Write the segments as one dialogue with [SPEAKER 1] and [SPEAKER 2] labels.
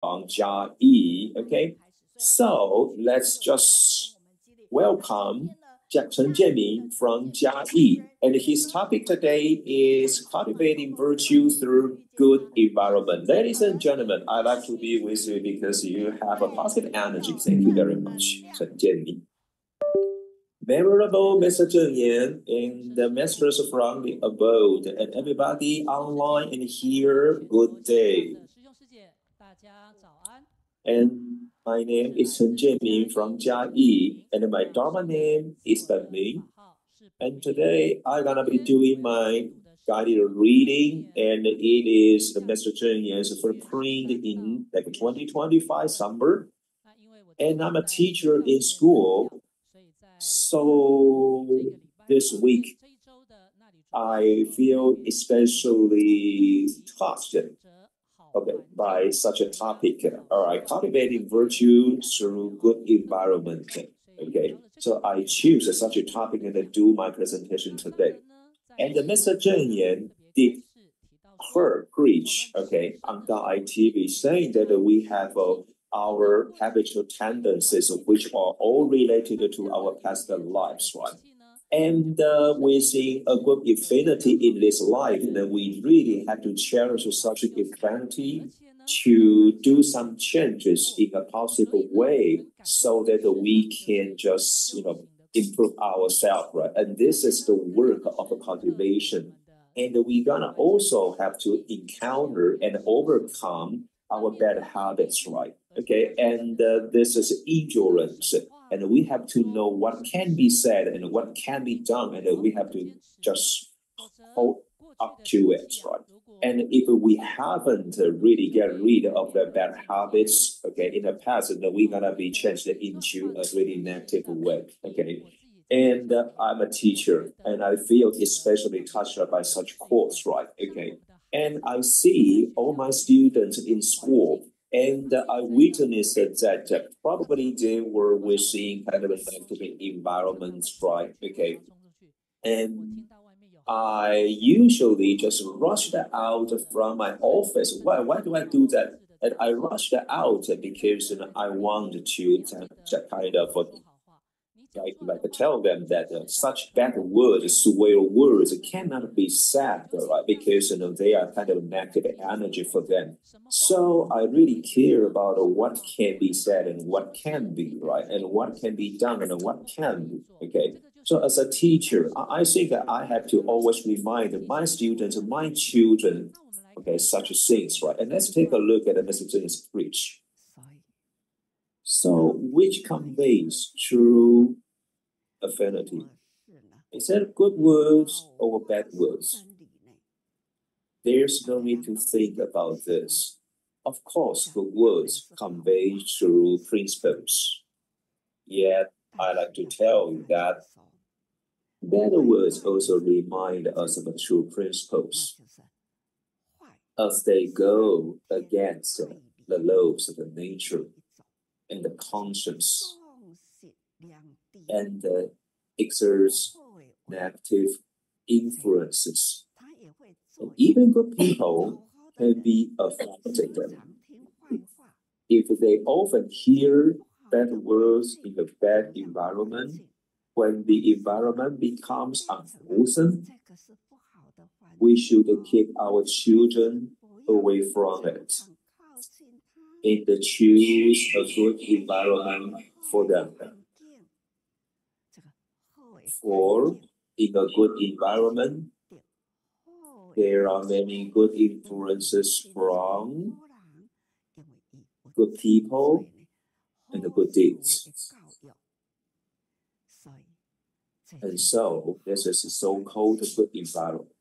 [SPEAKER 1] from Jianming. Okay, so let's just welcome Chen Jianming from Jianming, and his topic today is cultivating virtue through good environment. Ladies and gentlemen, I'd like to be with you because you have a positive energy. Thank you very much, Chen Jianming. Venerable Mr. Zheng Yan and the masters from the abode, and everybody online and here, good day. And my name is Chen Jianming from Jiayi, and my Dharma name is Ben Ming. And today I'm gonna be doing my guided reading, and it is Mr. Zheng Yan's footprint in like 2025 summer. And I'm a teacher in school. So this week, I feel especially touched by such a topic. All right, cultivating virtue through good environment. Okay, so I choose such a topic and I do my presentation today. And Mr. Zheng Yan did her preach, on the ITV, saying that we have our habitual tendencies, which are all related to our past lives, right? And within a good infinity in this life, then we really have to cherish such infinity to do some changes in a positive way so that we can just, improve ourselves, right? And this is the work of cultivation. And we're gonna also have to encounter and overcome our bad habits, right? Okay, and this is endurance, and we have to know what can be said and what can be done, and we have to just hold up to it, right? And if we haven't really get rid of the bad habits, in the past, then we're gonna be changed into a really negative way, okay? And I'm a teacher, and I feel especially touched by such quotes, right? Okay, and I see all my students in school, and I witnessed that probably they were within kind of a negative environment, right? Okay, and I usually just rushed out from my office. Why do I do that? And I rushed out because I wanted to kind of like tell them that such bad words, swear words, cannot be said, right? Because they are kind of negative energy for them. So I really care about what can be said and what can be, right, and what can be done and what can be. Okay. So as a teacher, I think that I have to always remind my students, my children, such things, right? And let's take a look at Mr. Zheng's preach. So, which conveys true affinity? Is that good words or bad words? There's no need to think about this. Of course, good words convey true principles. Yet, I like to tell you that bad words also remind us of the true principles, as they go against the laws of the nature and the conscience, and exerts negative influences. And even good people can be affected if they often hear bad words in a bad environment. When the environment becomes unwholesome, we should keep our children away from it and choose a good environment for them. For in a good environment, there are many good influences from good people and good deeds. And so, this is a so-called good environment.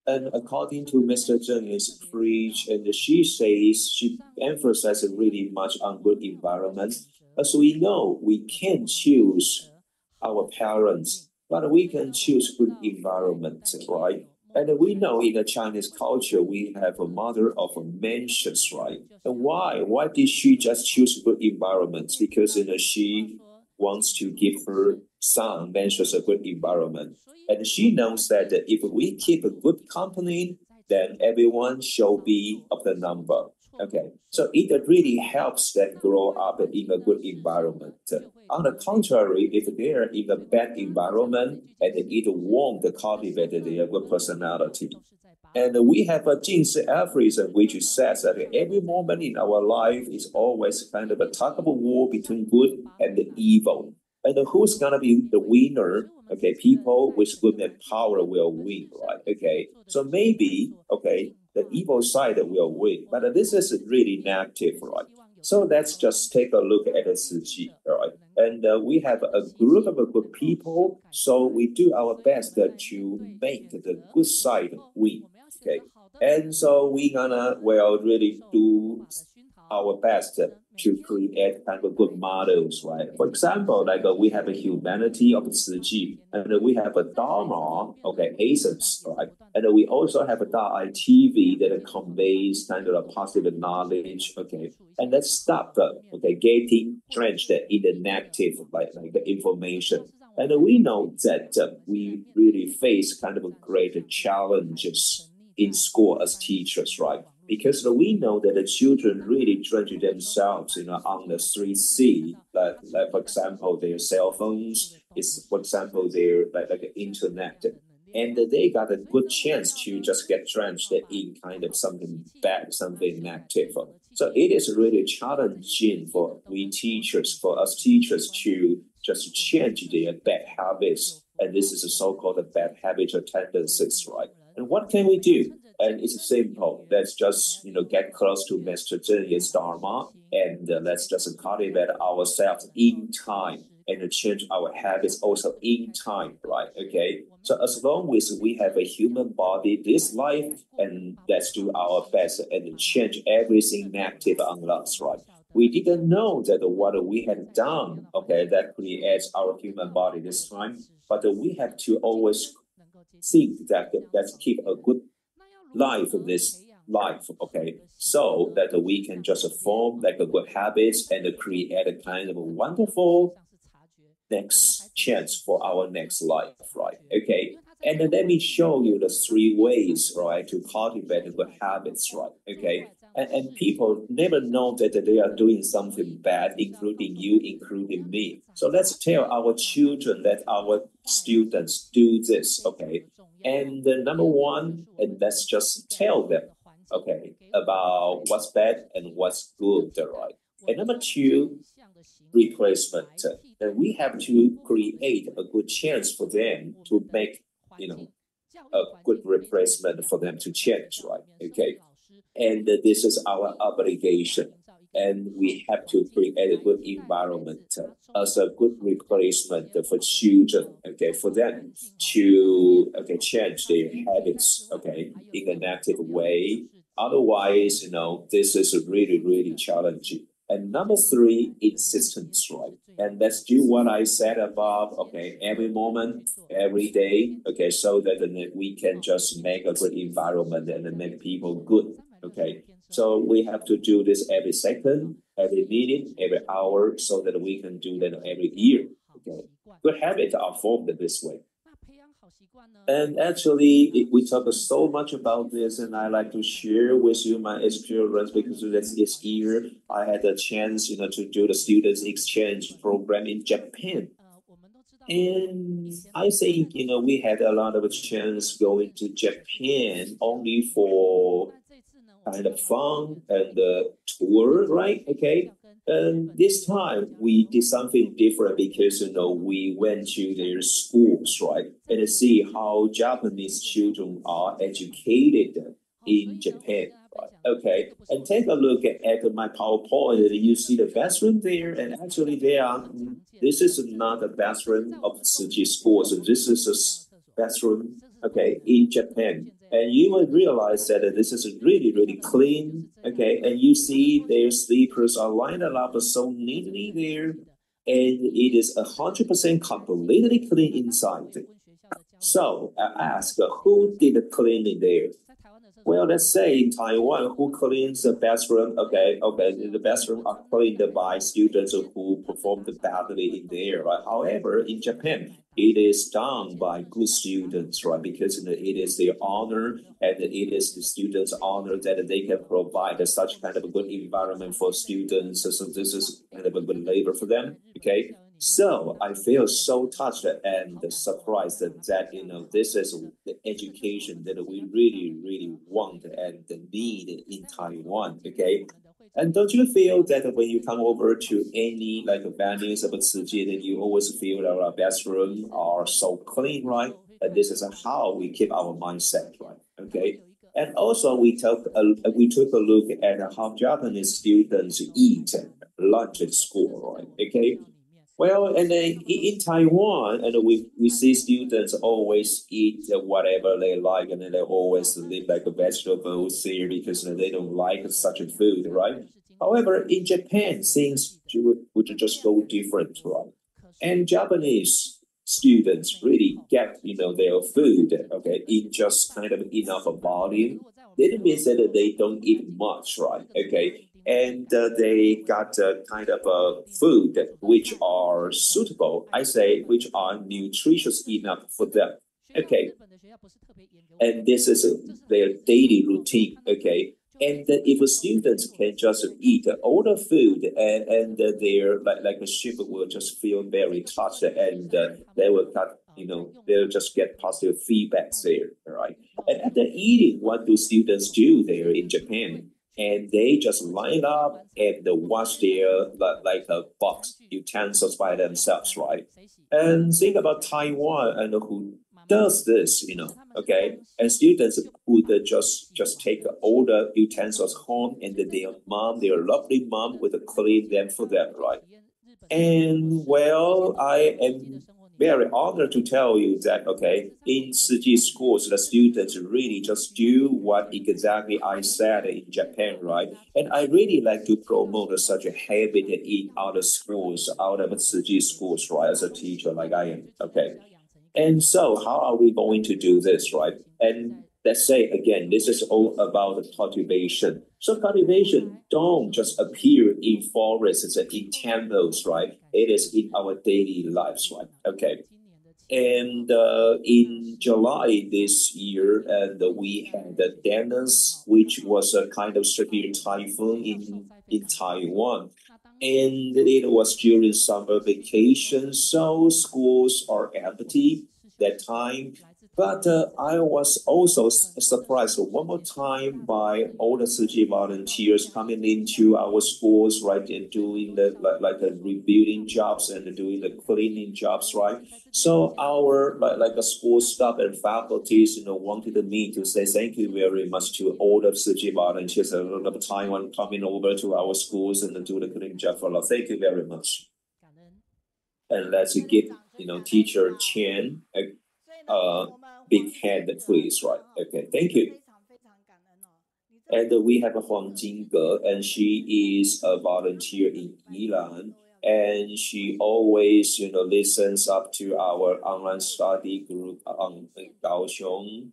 [SPEAKER 1] And according to Mr. Zheng's preach, and she emphasizes really much on good environment. As we know, we can choose our parents, but we can choose good environment, right? And we know in the Chinese culture, we have a mother of mentions, right? And why? Why did she just choose good environment? Because she wants to give her son mentions a good environment. And she knows that if we keep a good company, then everyone shall be of the number. Okay, so it really helps them grow up in a good environment. On the contrary, if they're in a bad environment, and it won't cultivate their good personality. And we have a Jin's aphorism which says that every moment in our life is always kind of a tug of war between good and evil. And who's gonna be the winner? Okay, people with good and power will win, right? Okay, so maybe the evil side will win, but this is really negative, right? So let's just take a look at the Siji, right? And we have a group of good people, so we do our best to make the good side win. Okay, and so we gonna really do our best to create kind of good models, right? For example, like we have a humanity of Ciji, and we have a Dharma, essence, right? And we also have a Da TV that conveys kind of a positive knowledge, okay? And let's stop, getting drenched in the negative, like the information. And we know that we really face kind of great challenges in school as teachers, right? Because we know that the children really drench themselves, on the 3C, like for example, their cell phones, is for example, their like internet. And they got a good chance to just get drenched in kind of something bad, something negative. So it is really challenging for we teachers, for us teachers to just change their bad habits. And this is a so-called bad habit or tendencies, right? And what can we do? And it's simple. Let's just get close to Master Zhen's Dharma, and let's just cultivate ourselves in time and change our habits also in time, right? Okay. So as long as we have a human body, this life, and let's do our best and change everything negative on us, right? We didn't know that what we had done, that creates our human body this time, but we have to always think that let's keep a good life of this life, so that we can just form like a good habits and create a kind of a wonderful next chance for our next life, right? Okay. And then let me show you the 3 ways, right, to cultivate good habits, right? Okay. And people never know that they are doing something bad, including you, including me. So let's tell our children, let our students do this, okay? And the number one, and let's just tell them, about what's bad and what's good, right? And number two, replacement. And we have to create a good chance for them to make, a good replacement for them to change, right? Okay. And this is our obligation. And we have to create a good environment as a good replacement for children, for them to change their habits, in a negative way. Otherwise, this is really, really challenging. And number three, insistence, right? And let's do what I said above, every moment, every day, so that we can just make a good environment and make people good, So we have to do this every second, every minute, every hour, so that we can do that every year, Good habits are formed this way. And actually, we talk so much about this, and I like to share with you my experience because this year I had a chance, to do the students exchange program in Japan. And I think, we had a lot of chance going to Japan only for kind of fun and tour, right? Okay. And this time we did something different because we went to their schools, right, and see how Japanese children are educated in Japan, right? Okay, and take a look at my PowerPoint. You see the bathroom there, and actually this is not a bathroom of Tsuji schools. This is a bathroom, in Japan. And you will realize that this is really, really clean, and you see their sleepers are lined up so neatly there, and it is 100% completely clean inside. So I ask, who did the cleaning there? Well, let's say in Taiwan, who cleans the bathroom? Okay, the bathroom are cleaned by students who performed badly in there, right? However, in Japan, it is done by good students, right? Because it is their honor and it is the students' honor that they can provide such kind of a good environment for students. So this is kind of a good labor for them, okay? So I feel so touched and surprised that this is the education that we really really want and need in Taiwan. Okay, and don't you feel that when you come over to any like venues of Tsuji, that you always feel that our bathroom are so clean, right? And this is how we keep our mindset, right? Okay. And also, we took a look at how Japanese students eat lunch at school, right? Okay, well, and then in Taiwan, and we see students always eat whatever they like, and then they always live like a vegetables here because they don't like such a food, right? However, in Japan, things would just go different, right? And Japanese students really get their food, okay, in just kind of enough volume. That means that they don't eat much, right? Okay, and they got kind of food which are suitable, I say, which are nutritious enough for them. Okay, and this is their daily routine. Okay, and if students can just eat all the food and their like a ship will just feel very touched and they will cut they'll just get positive feedbacks there, right? And after eating, what do students do there in Japan? And they just line up and wash their like a box utensils by themselves, right? And think about Taiwan and who does this, okay? And students would just take all the utensils home, and their lovely mom, would clean them for them, right? And well, I am very honored to tell you that, okay, in Tsuji schools, the students really just do what exactly I said in Japan, right? And I really like to promote such a habit in other schools, out of Tsuji schools, right? As a teacher, like I am, okay? And so, how are we going to do this, right? And let's say again, this is all about cultivation. So cultivation don't just appear in forests and in temples, right? It is in our daily lives, right? Okay. And in July this year, and we had the Dennis, which was a kind of severe typhoon in Taiwan. And it was during summer vacation, so schools are empty that time. But I was also surprised one more time by all the CG volunteers coming into our schools, right, and doing the like rebuilding jobs and doing the cleaning jobs, right? So our like the school staff and faculties, wanted me to say thank you very much to all the CG volunteers, a lot of Taiwan coming over to our schools and do the cleaning job for us. Thank you very much. And let's give teacher Chen a big hand, please. Right? Okay, thank you. And we have Huang Jingge, and she is a volunteer in Iran. And she always, listens up to our online study group on Kaohsiung.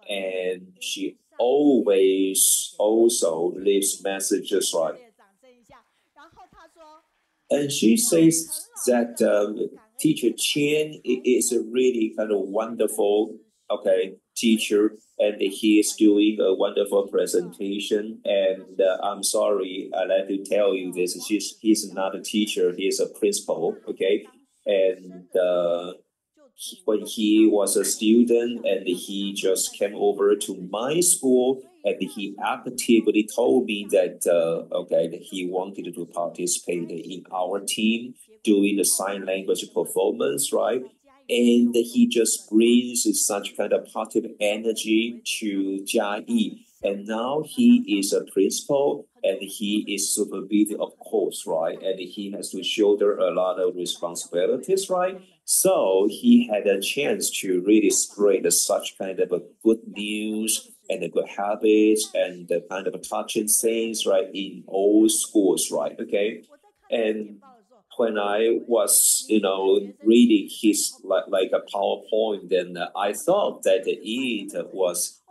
[SPEAKER 1] And she always also leaves messages, right? And she says that teacher Chen is a really kind of wonderful, okay, teacher, and he is doing a wonderful presentation. And I'm sorry, I like to tell you this: he's not a teacher; he is a principal, okay. And when he was a student and he just came over to my school and he actively told me that okay, that he wanted to participate in our team doing the sign language performance, right? And he just brings such kind of positive energy to Jiayi. And now he is a principal and he is supervising, of course, right? And he has to shoulder a lot of responsibilities, right? So he had a chance to really spread such kind of a good news and the good habits and the kind of touching things, right, in all schools, right? Okay. And when I was, reading his like a PowerPoint, then I thought that it was,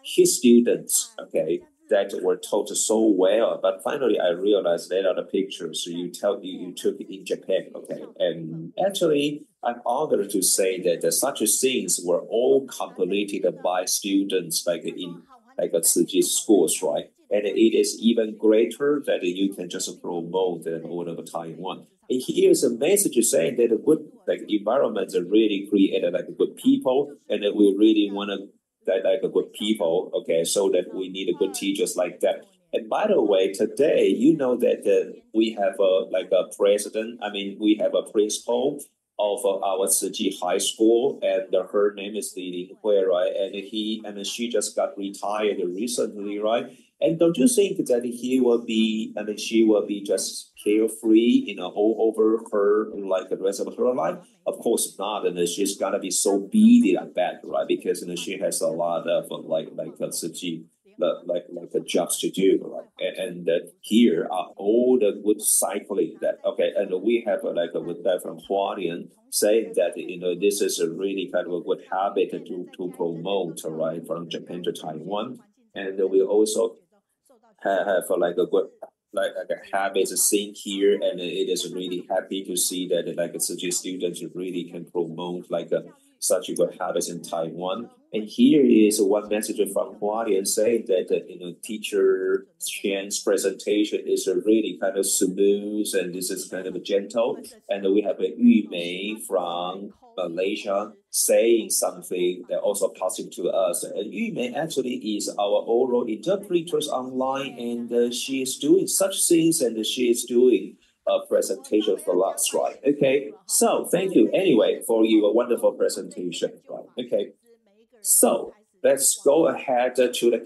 [SPEAKER 1] his students, okay, that were taught so well. But finally, I realized that are the pictures you took in Japan, okay. And actually, I'm honored to say that such things were all completed by students like in like a Tzu schools, right? And it is even greater that you can just promote all over Taiwan. And here's a message saying that a good like environment really created like good people, and that we really want to that like a good people, okay, so that we need a good teachers like that. And by the way, today you know that we have a like a president. I mean, we have a principal of our Tzu High School, and her name is Li Linghui, right? And she just got retired recently, right? And don't you think that he will be, I mean, she will be just carefree, all over her like the rest of her life? Of course not, and she's gonna be so busy like that, right? Because she has a lot of like a Tzu like the jobs to do, right? And here are all the good cycling that okay, and we have like a with that from Hualien saying that this is a really kind of a good habit to promote, right, from Japan to Taiwan, and we also have like a good like a habit scene here, and it is really happy to see that like such a students really can promote like such a good habits in Taiwan. And here is one message from Hualien saying that teacher Chen's presentation is really kind of smooth and this is kind of gentle. And we have a Yu Mei from Malaysia saying something that also positive to us. And Yu Mei actually is our oral interpreters online, and she is doing such things, and she is doing a presentation for us, right? Okay, so thank you anyway for your wonderful presentation, right? Okay, so let's go ahead to the